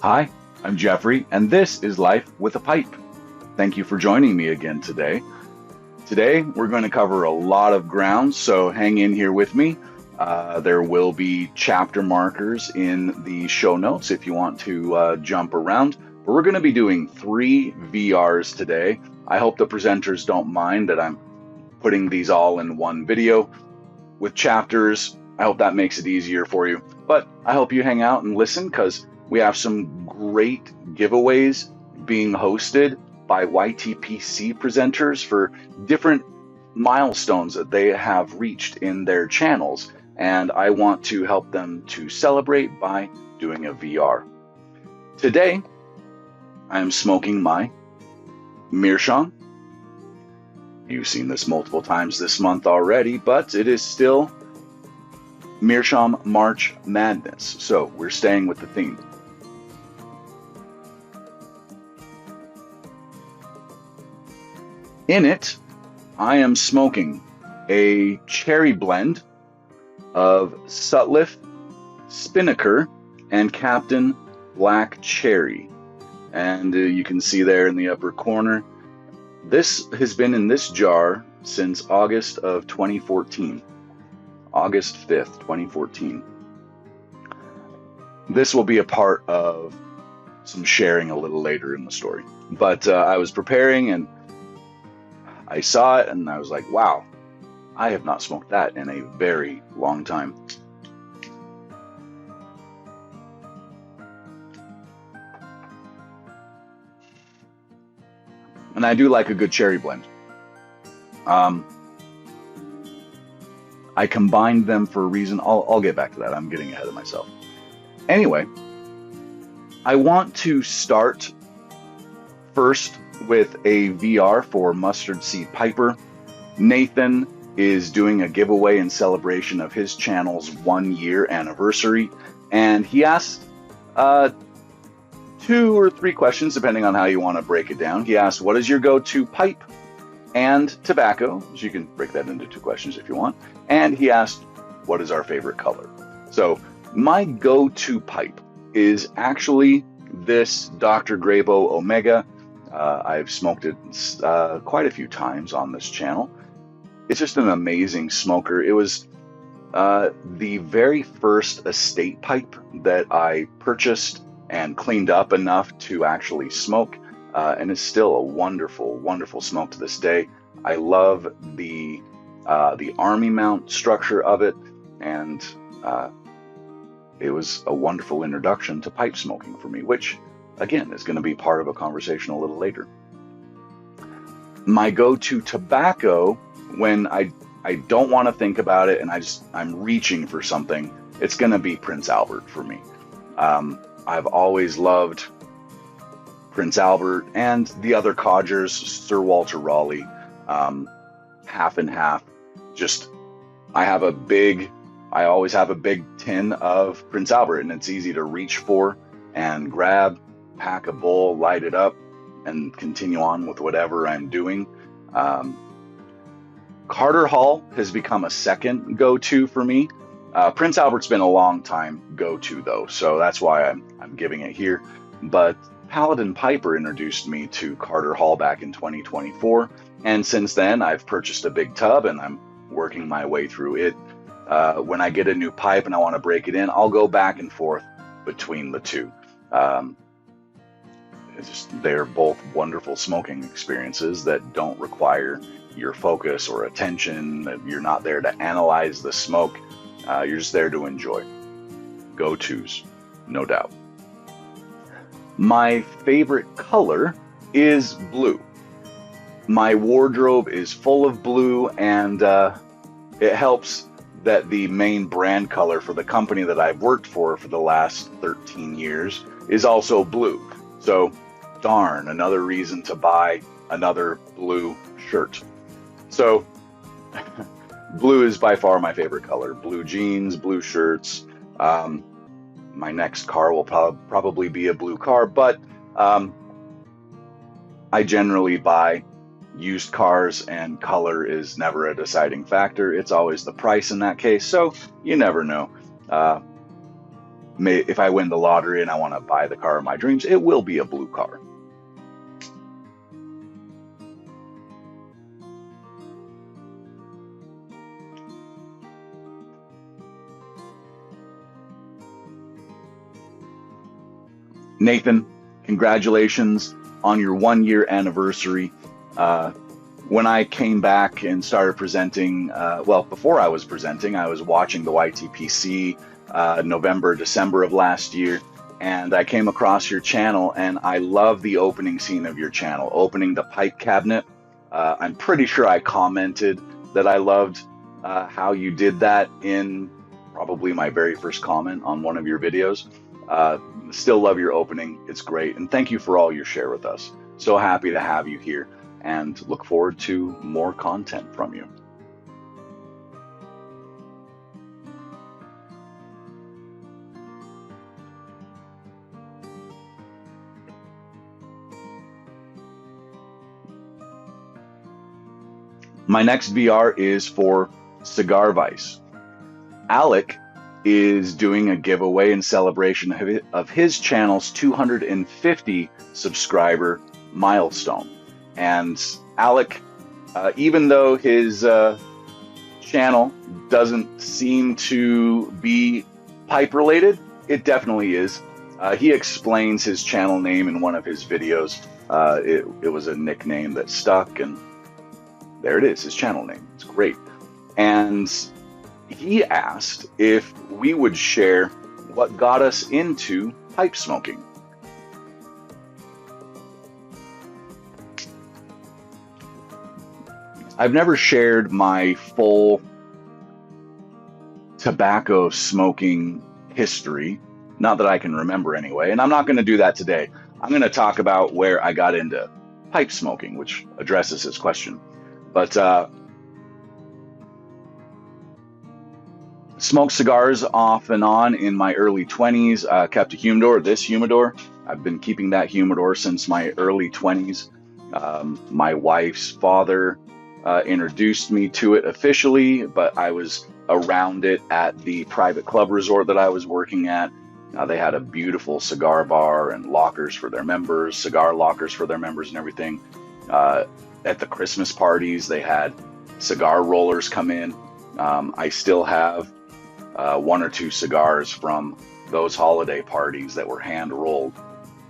Hi, I'm Jeffrey, and this is Life with a Pipe. Thank you for joining me again today. Today, we're going to cover a lot of ground, so hang in here with me. There will be chapter markers in the show notes if you want to jump around. But we're going to be doing 3 VRs today. I hope the presenters don't mind that I'm putting these all in one video with chapters. I hope that makes it easier for you. But I hope you hang out and listen because we have some great giveaways being hosted by YTPC presenters for different milestones that they have reached in their channels. And I want to help them to celebrate by doing a VR. Today, I'm smoking my Meerschaum. You've seen this multiple times this month already, but it is still Meerschaum March Maddness. So we're staying with the theme. In it, I am smoking a cherry blend of Sutliff, Spinnaker, and Captain Black Cherry. And you can see there in the upper corner, this has been in this jar since August of 2014. August 5th, 2014. This will be a part of some sharing a little later in the story. But I was preparing and I saw it and I was like, wow, I have not smoked that in a very long time. And I do like a good cherry blend. I combined them for a reason. I'll get back to that. I'm getting ahead of myself. Anyway, I want to start first with a VR for Mustard Seed Piper. Nathan is doing a giveaway in celebration of his channel's 1-year anniversary, and he asked 2 or 3 questions, depending on how you want to break it down. He asked, what is your go-to pipe and tobacco? So you can break that into 2 questions if you want. And he asked, what is our favorite color? So my go-to pipe is actually this Dr. Grabow Omega. I've smoked it quite a few times on this channel. It's just an amazing smoker. It was the very first estate pipe that I purchased and cleaned up enough to actually smoke, and it's still a wonderful, wonderful smoke to this day. I love the army mount structure of it, and it was a wonderful introduction to pipe smoking for me, which again is going to be part of a conversation a little later. My go-to tobacco, when I don't want to think about it and I'm reaching for something, it's going to be Prince Albert for me. I've always loved Prince Albert and the other codgers, Sir Walter Raleigh, half and half. I always have a big tin of Prince Albert, and it's easy to reach for and grab, pack a bowl, light it up, and continue on with whatever I'm doing. Carter Hall has become a second go-to for me. Prince Albert's been a long time go-to though, so that's why I'm giving it here. But Paladin Piper introduced me to Carter Hall back in 2024, and since then I've purchased a big tub and I'm working my way through it. When I get a new pipe and I want to break it in, I'll go back and forth between the two. They're both wonderful smoking experiences that don't require your focus or attention. You're not there to analyze the smoke. You're just there to enjoy. Go-tos, no doubt. My favorite color is blue. My wardrobe is full of blue, and it helps that the main brand color for the company that I've worked for the last 13 years is also blue. So, darn, another reason to buy another blue shirt. So, blue is by far my favorite color. Blue jeans, blue shirts. My next car will probably be a blue car, but I generally buy used cars, and color is never a deciding factor. It's always the price in that case, so you never know. if I win the lottery and I want to buy the car of my dreams, it will be a blue car. Nathan, congratulations on your 1 year anniversary. When I came back and started presenting, well, before I was presenting, I was watching the YTPC November, December of last year, and I came across your channel, and I love the opening scene of your channel, opening the pipe cabinet. I'm pretty sure I commented that I loved how you did that in probably my very first comment on one of your videos. Still love your opening. It's great. And thank you for all your share with us. So happy to have you here and look forward to more content from you. My next VR is for Cigar Vice. Alec is doing a giveaway in celebration of his channel's 250 subscriber milestone. And Alec, even though his channel doesn't seem to be pipe related, it definitely is. He explains his channel name in one of his videos. It was a nickname that stuck, and there it is, his channel name. It's great. And he asked if we would share what got us into pipe smoking. I've never shared my full tobacco smoking history, not that I can remember anyway, and I'm not going to do that today. I'm going to talk about where I got into pipe smoking, which addresses his question. But smoked cigars off and on in my early 20s, kept a humidor, this humidor. I've been keeping that humidor since my early 20s. My wife's father introduced me to it officially, but I was around it at the private club resort that I was working at. They had a beautiful cigar bar and lockers for their members, cigar lockers for their members and everything. At the Christmas parties, they had cigar rollers come in. I still have 1 or 2 cigars from those holiday parties that were hand rolled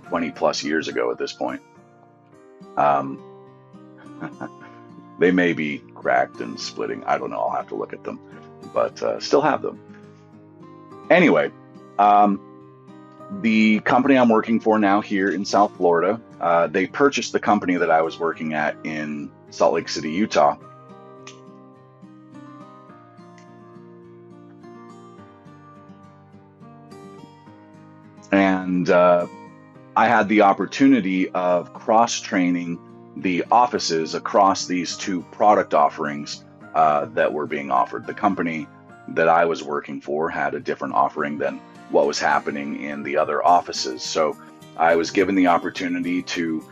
20 plus years ago at this point. They may be cracked and splitting. I don't know. I'll have to look at them, but still have them. Anyway, the company I'm working for now here in South Florida, they purchased the company that I was working at in Salt Lake City, Utah. And I had the opportunity of cross-training the offices across these 2 product offerings that were being offered. The company that I was working for had a different offering than what was happening in the other offices. So I was given the opportunity to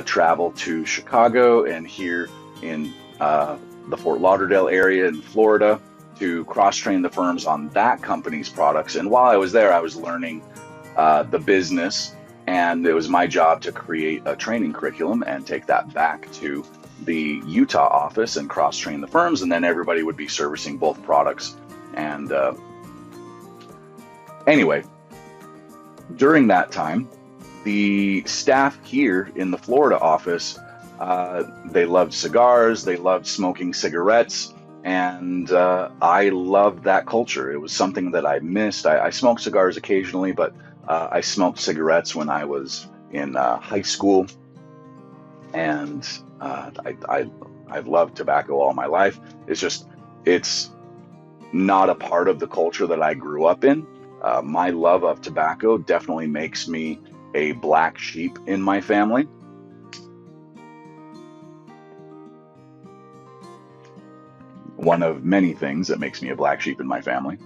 travel to Chicago and here in the Fort Lauderdale area in Florida to cross-train the firms on that company's products. And while I was there, I was learning the business, and it was my job to create a training curriculum and take that back to the Utah office and cross-train the firms, and then everybody would be servicing both products. And anyway, during that time, the staff here in the Florida office, they loved cigars, they loved smoking cigarettes, and I loved that culture. It was something that I missed. I smoked cigars occasionally, but I smoked cigarettes when I was in high school, and I've loved tobacco all my life. It's not a part of the culture that I grew up in. My love of tobacco definitely makes me a black sheep in my family. One of many things that makes me a black sheep in my family.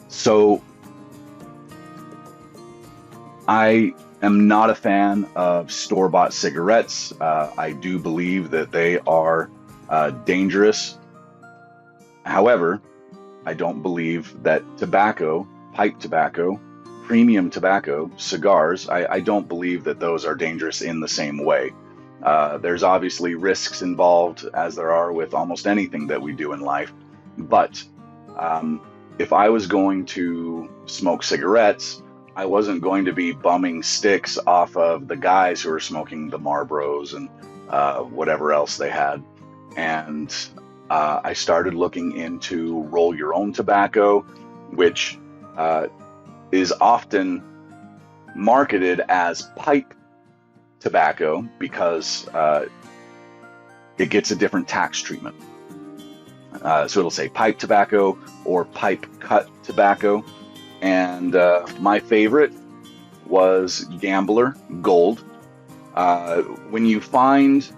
So I am not a fan of store-bought cigarettes. I do believe that they are dangerous. However, I don't believe that tobacco, pipe tobacco, premium tobacco, cigars, I don't believe that those are dangerous in the same way. There's obviously risks involved, as there are with almost anything that we do in life. But if I was going to smoke cigarettes, I wasn't going to be bumming sticks off of the guys who were smoking the Marlboros and whatever else they had. And I started looking into roll your own tobacco, which is often marketed as pipe tobacco because it gets a different tax treatment. So it'll say pipe tobacco or pipe cut tobacco. And my favorite was Gambler Gold. When you find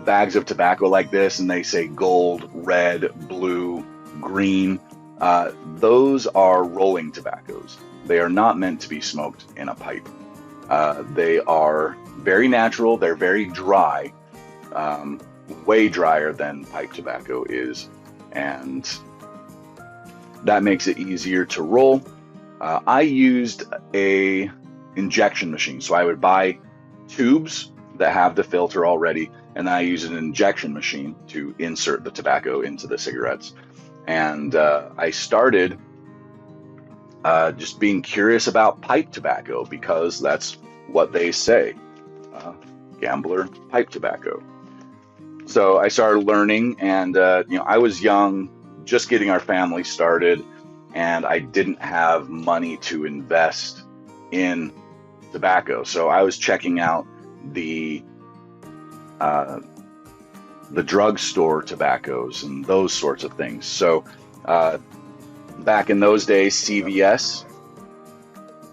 bags of tobacco like this and they say gold, red, blue, green, those are rolling tobaccos. They are not meant to be smoked in a pipe. They are very natural. They're very dry, way drier than pipe tobacco is. And that makes it easier to roll. I used a injection machine. So I would buy tubes that have the filter already, and then I use an injection machine to insert the tobacco into the cigarettes. And I started just being curious about pipe tobacco because that's what they say, Gambler pipe tobacco. So I started learning, and I was young, just getting our family started, and I didn't have money to invest in tobacco. So I was checking out the drugstore tobaccos and those sorts of things. So back in those days, CVS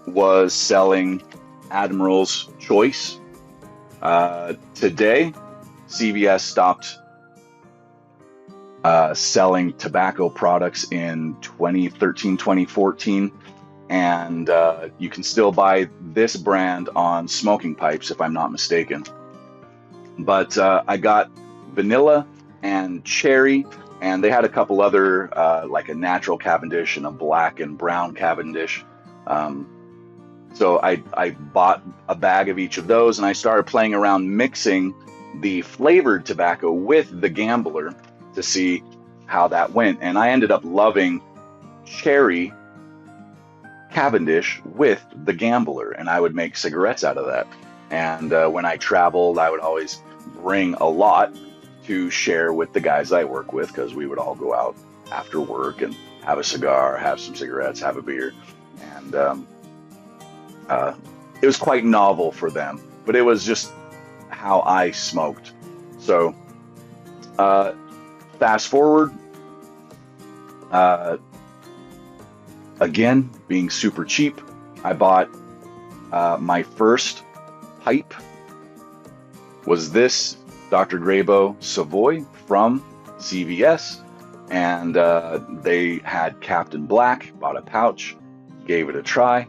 was selling Admiral's Choice. Today, CVS stopped selling tobacco products in 2013, 2014. And you can still buy this brand on smoking pipes, if I'm not mistaken. But I got vanilla and cherry, and they had a couple other, like a natural Cavendish and a black and brown Cavendish. So I bought a bag of each of those, and I started playing around mixing the flavored tobacco with the Gambler to see how that went. And I ended up loving cherry Cavendish with the Gambler, and I would make cigarettes out of that. And when I traveled, I would always bring a lot to share with the guys I work with, because we would all go out after work and have a cigar, have some cigarettes, have a beer. And it was quite novel for them, but it was just how I smoked. So fast forward, again, being super cheap, I bought my first pipe was this Dr. Grabow Savoy from CVS, and they had Captain Black. Bought a pouch, gave it a try,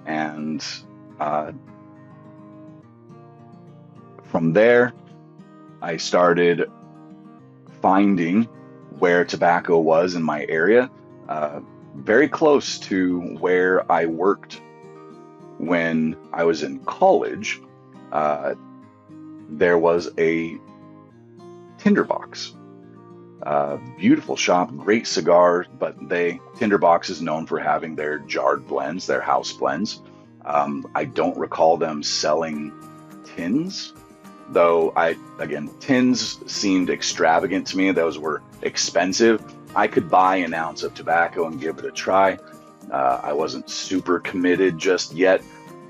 and from there I started finding where tobacco was in my area, very close to where I worked when I was in college. There was a tinderbox, beautiful shop, great cigars, but Tinderbox is known for having their jarred blends, their house blends. I don't recall them selling tins, though. Tins seemed extravagant to me. Those were expensive. I could buy an ounce of tobacco and give it a try. I wasn't super committed just yet,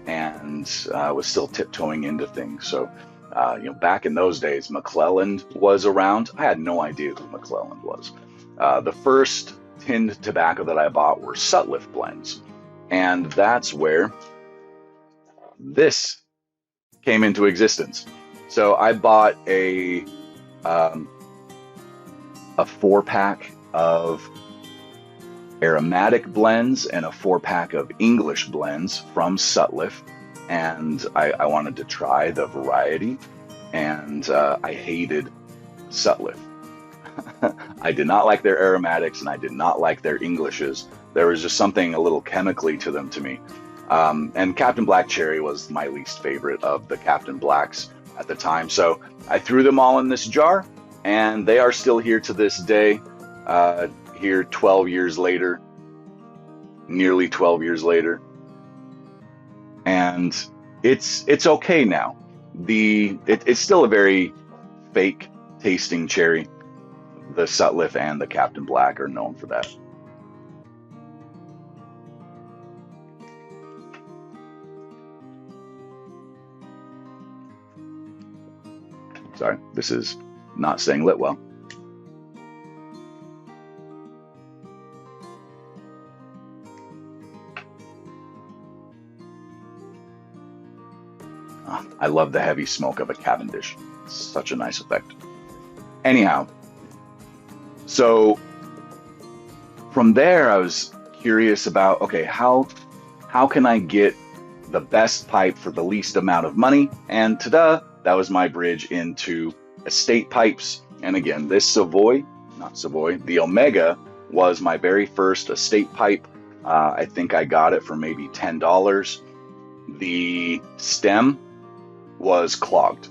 and was still tiptoeing into things. So, back in those days, McClelland was around. I had no idea who McClelland was. The first tinned tobacco that I bought were Sutliff blends, and that's where this came into existence. So I bought a 4-pack of aromatic blends and a 4-pack of English blends from Sutliff, and I wanted to try the variety, and I hated Sutliff. I did not like their aromatics and I did not like their Englishes. There was just something a little chemically to them to me. And Captain Black Cherry was my least favorite of the Captain Blacks at the time. So I threw them all in this jar, and they are still here to this day, here 12 years later, nearly 12 years later. And it's okay now. It's still a very fake tasting cherry. The Sutliff and the Captain Black are known for that. Sorry, this is not staying lit well. I love the heavy smoke of a Cavendish. It's such a nice effect. Anyhow, so from there I was curious about, okay, how can I get the best pipe for the least amount of money? And ta-da, that was my bridge into estate pipes. And again, this the Omega was my very first estate pipe. I think I got it for maybe $10. The stem was clogged.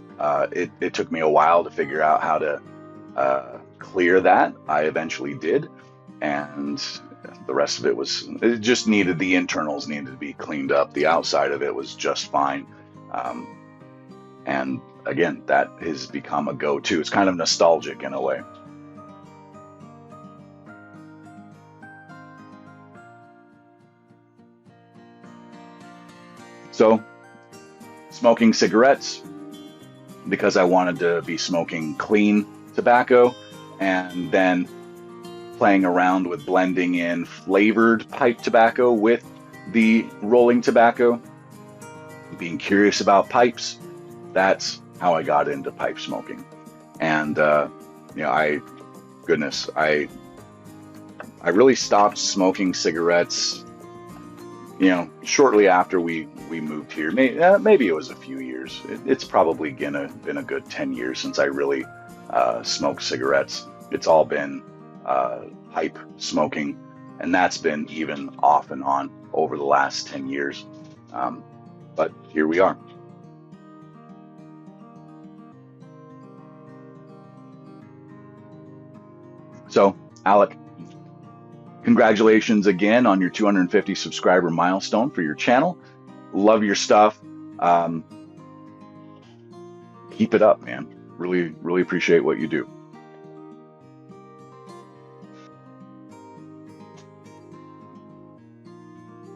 It took me a while to figure out how to clear that. I eventually did, and the rest of it just needed, the internals needed to be cleaned up. The outside of it was just fine. And again, that has become a go-to. It's kind of nostalgic in a way. So, smoking cigarettes, because I wanted to be smoking clean tobacco, and then playing around with blending in flavored pipe tobacco with the rolling tobacco, being curious about pipes. That's how I got into pipe smoking. And I really stopped smoking cigarettes shortly after we moved here. Maybe it was a few years. It's probably been a good 10 years since I really smoked cigarettes. It's all been pipe smoking, and that's been even off and on over the last 10 years. But here we are. So, Alec, congratulations again on your 250 subscriber milestone for your channel. Love your stuff. Keep it up, man. Really, really appreciate what you do.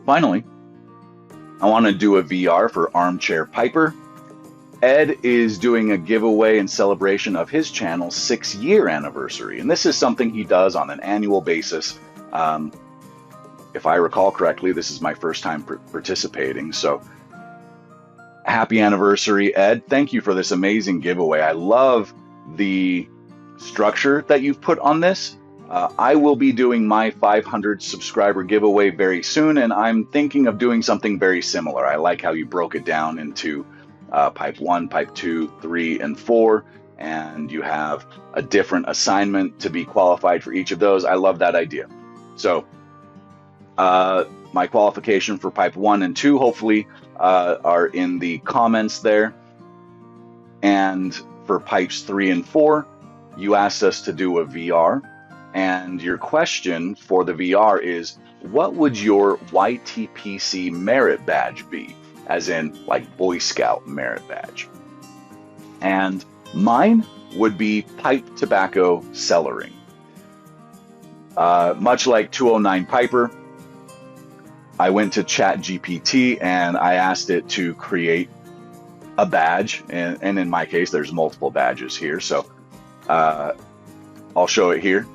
Finally, I want to do a VR for Armchair Piper. Ed is doing a giveaway in celebration of his channel's 6-year anniversary, and this is something he does on an annual basis. If I recall correctly, this is my first time participating, so happy anniversary, Ed. Thank you for this amazing giveaway. I love the structure that you've put on this. I will be doing my 500 subscriber giveaway very soon, and I'm thinking of doing something very similar. I like how you broke it down into pipe 1, pipe 2, 3, and 4, and you have a different assignment to be qualified for each of those. I love that idea. So my qualification for pipe 1 and 2 hopefully are in the comments there. And for pipes 3 and 4, you asked us to do a VR. And your question for the VR is, what would your YTPC merit badge be? As in, like, Boy Scout merit badge. And mine would be pipe tobacco cellaring. Much like 209 Piper, I went to ChatGPT and I asked it to create a badge. And in my case, there's multiple badges here. So I'll show it here.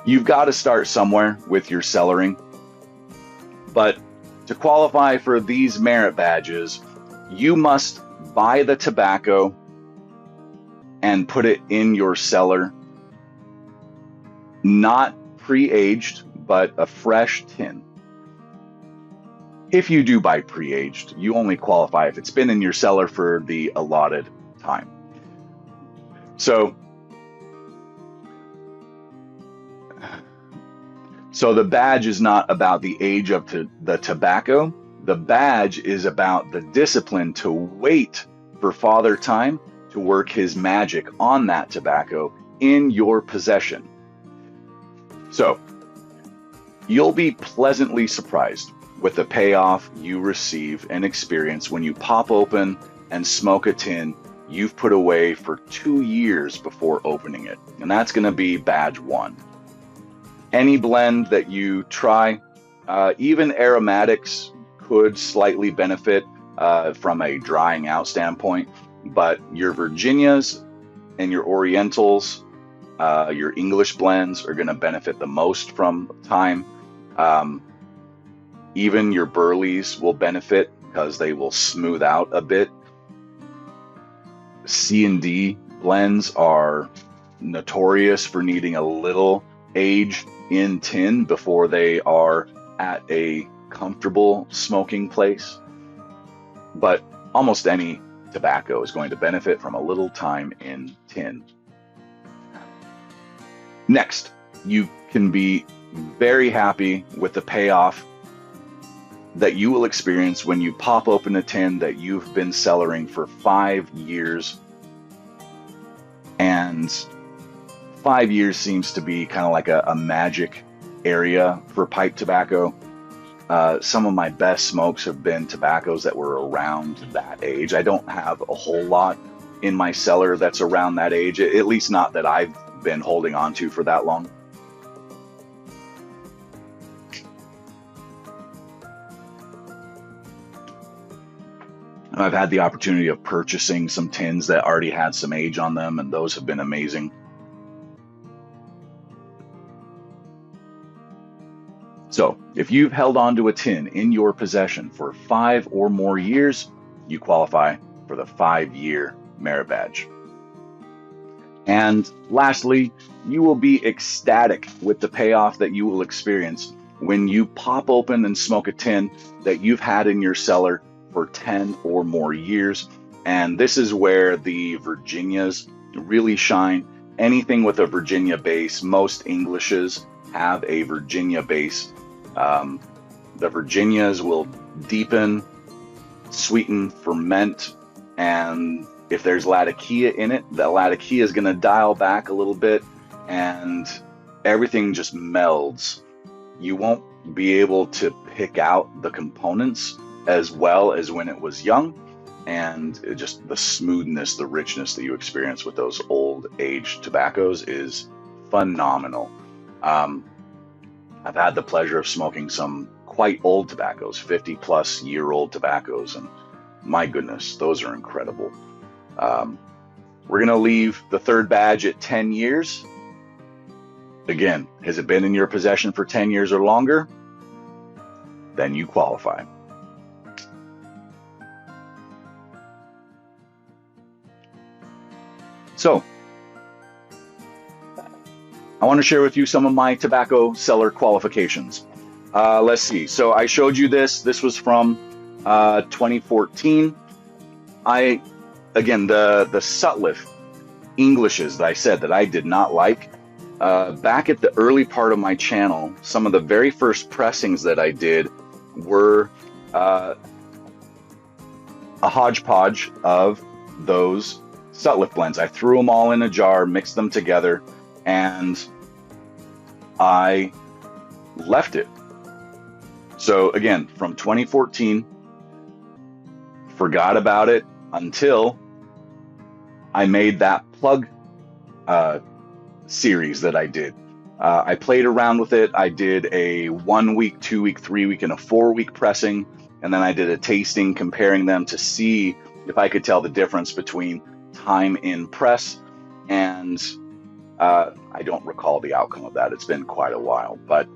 You've got to start somewhere with your cellaring. But to qualify for these merit badges, you must buy the tobacco and put it in your cellar, not pre-aged, but a fresh tin. If you do buy pre-aged, you only qualify if it's been in your cellar for the allotted time. So the badge is not about the age of the tobacco. The badge is about the discipline to wait for Father Time to work his magic on that tobacco in your possession. So you'll be pleasantly surprised with the payoff you receive and experience when you pop open and smoke a tin you've put away for 2 years before opening it. And that's going to be badge 1. Any blend that you try, even aromatics could slightly benefit from a drying out standpoint, but your Virginias and your Orientals, your English blends are going to benefit the most from time. Even your Burleys will benefit because they will smooth out a bit. C and D blends are notorious for needing a little age in tin before they are at a comfortable smoking place. But almost any tobacco is going to benefit from a little time in tin. Next, you can be very happy with the payoff that you will experience when you pop open a tin that you've been cellaring for 5 years. And 5 years seems to be kind of like a magic area for pipe tobacco. Some of my best smokes have been tobaccos that were around that age. I don't have a whole lot in my cellar that's around that age, at least not that I've been holding on to for that long. I've had the opportunity of purchasing some tins that already had some age on them, and those have been amazing. So if you've held on to a tin in your possession for 5 or more years, you qualify for the 5-year merit badge. And lastly, you will be ecstatic with the payoff that you will experience when you pop open and smoke a tin that you've had in your cellar for 10 or more years. And this is where the Virginias really shine. Anything with a Virginia base, most Englishes have a Virginia base. The Virginias will deepen, sweeten, ferment, and if there's Latakia in it, the Latakia is going to dial back a little bit, and everything just melds. You won't be able to pick out the components as well as when it was young, and just the smoothness, the richness that you experience with those old aged tobaccos is phenomenal. I've had the pleasure of smoking some quite old tobaccos, 50+ year old tobaccos, and my goodness, those are incredible. We're going to leave the third badge at 10 years. Again, has it been in your possession for 10 years or longer? Then you qualify. So, I want to share with you some of my tobacco cellar qualifications. Let's see. So I showed you this. This was from 2014. Again, the Sutliff Englishes that I said that I did not like. Back at the early part of my channel, some of the very first pressings that I did were a hodgepodge of those Sutliff blends. I threw them all in a jar, mixed them together, and I left it. So again, from 2014, forgot about it until I made that plug series that I did. I played around with it. I did a 1 week, 2 week, 3 week, and a 4 week pressing. And then I did a tasting comparing them to see if I could tell the difference between time in press and I don't recall the outcome of that. It's been quite a while, but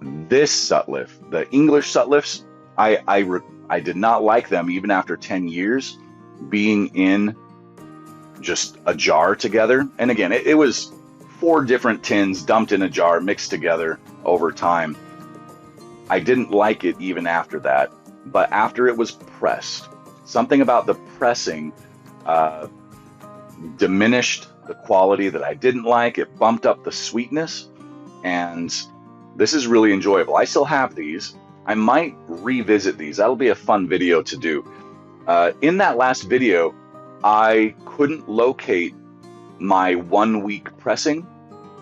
this Sutliff, the English Sutliffs, I did not like them even after 10 years being in just a jar together. And again, it was 4 different tins dumped in a jar, mixed together over time. I didn't like it even after that, but after it was pressed, something about the pressing diminished the quality that I didn't like. It bumped up the sweetness, and this is really enjoyable. I still have these. I might revisit these. That'll be a fun video to do. In that last video, I couldn't locate my 1 week pressing,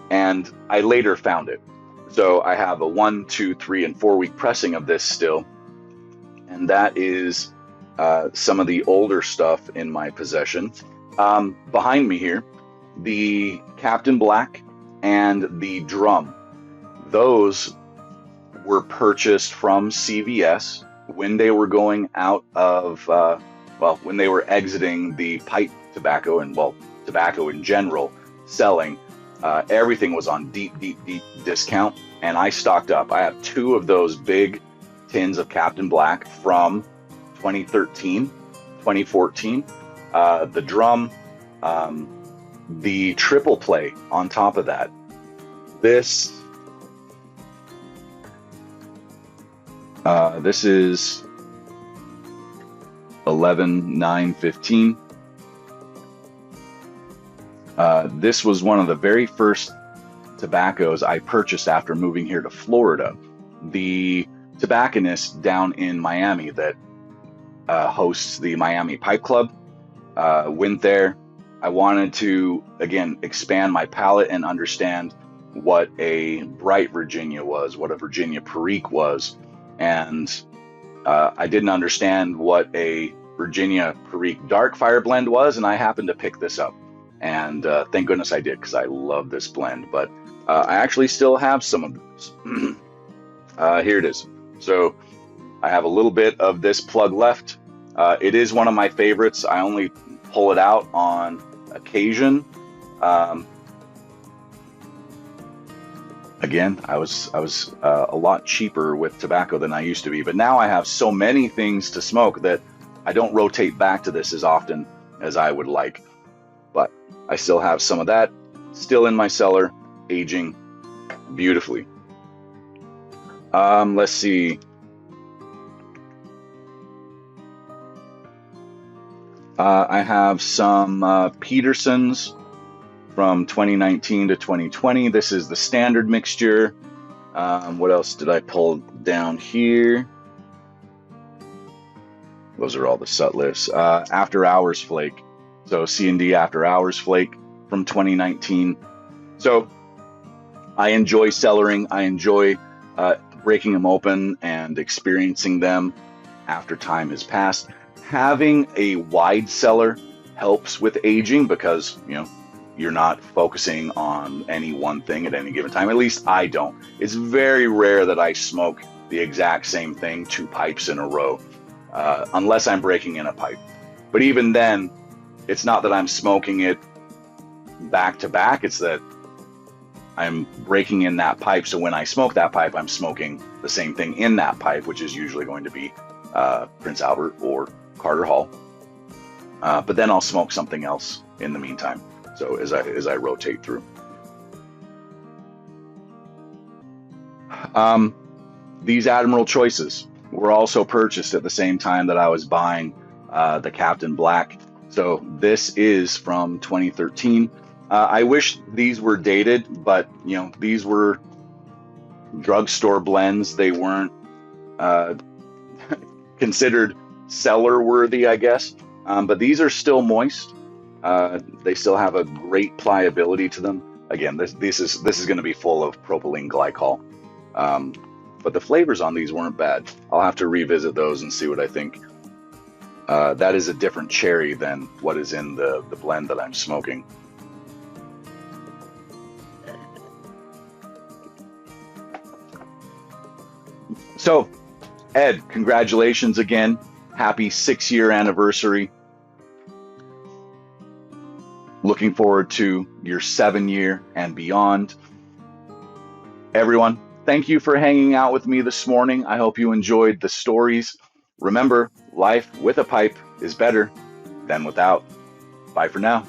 and I later found it. So I have a 1, 2, 3, and 4 week pressing of this still, and that is some of the older stuff in my possession. Behind me here, the Captain Black and the drum. Those were purchased from CVS when they were going out of, when they were exiting the pipe tobacco and, tobacco in general, selling. Everything was on deep discount, and I stocked up. I have 2 of those big tins of Captain Black from 2013, 2014. The drum, the triple play on top of that. This is 11/9/15. This was one of the very first tobaccos I purchased after moving here to Florida. The tobacconist down in Miami that hosts the Miami Pipe Club, went there. I wanted to, again, expand my palate and understand what a bright Virginia was, what a Virginia Perique was. And I didn't understand what a Virginia Perique Dark Fire blend was, and I happened to pick this up. And thank goodness I did, because I love this blend. But I actually still have some of this. Here it is. So I have a little bit of this plug left. It is one of my favorites. I only pull it out on occasion. Again, I was a lot cheaper with tobacco than I used to be, but now I have so many things to smoke that I don't rotate back to this as often as I would like. But I still have some of that still in my cellar, aging beautifully. Let's see. I have some Petersons from 2019 to 2020. This is the standard mixture. What else did I pull down here? Those are all the Sutliffs. After Hours Flake. So C&D After Hours Flake from 2019. So I enjoy cellaring. I enjoy breaking them open and experiencing them after time has passed. Having a wide cellar helps with aging because, you're not focusing on any one thing at any given time. At least I don't. It's very rare that I smoke the exact same thing 2 pipes in a row, unless I'm breaking in a pipe. But even then, it's not that I'm smoking it back to back. It's that I'm breaking in that pipe. So when I smoke that pipe, I'm smoking the same thing in that pipe, which is usually going to be Prince Albert or Carter Hall. But then I'll smoke something else in the meantime. So as I rotate through. These Admiral Choices were also purchased at the same time that I was buying the Captain Black. So this is from 2013. I wish these were dated, but these were drugstore blends. They weren't considered cellar worthy, I guess. But these are still moist. They still have a great pliability to them. Again, this is going to be full of propylene glycol. But the flavors on these weren't bad. I'll have to revisit those and see what I think. That is a different cherry than what is in the blend that I'm smoking. So, Ed, congratulations again. Happy 6-year anniversary. Looking forward to your 7-year and beyond. Everyone, thank you for hanging out with me this morning. I hope you enjoyed the stories. Remember, life with a pipe is better than without. Bye for now.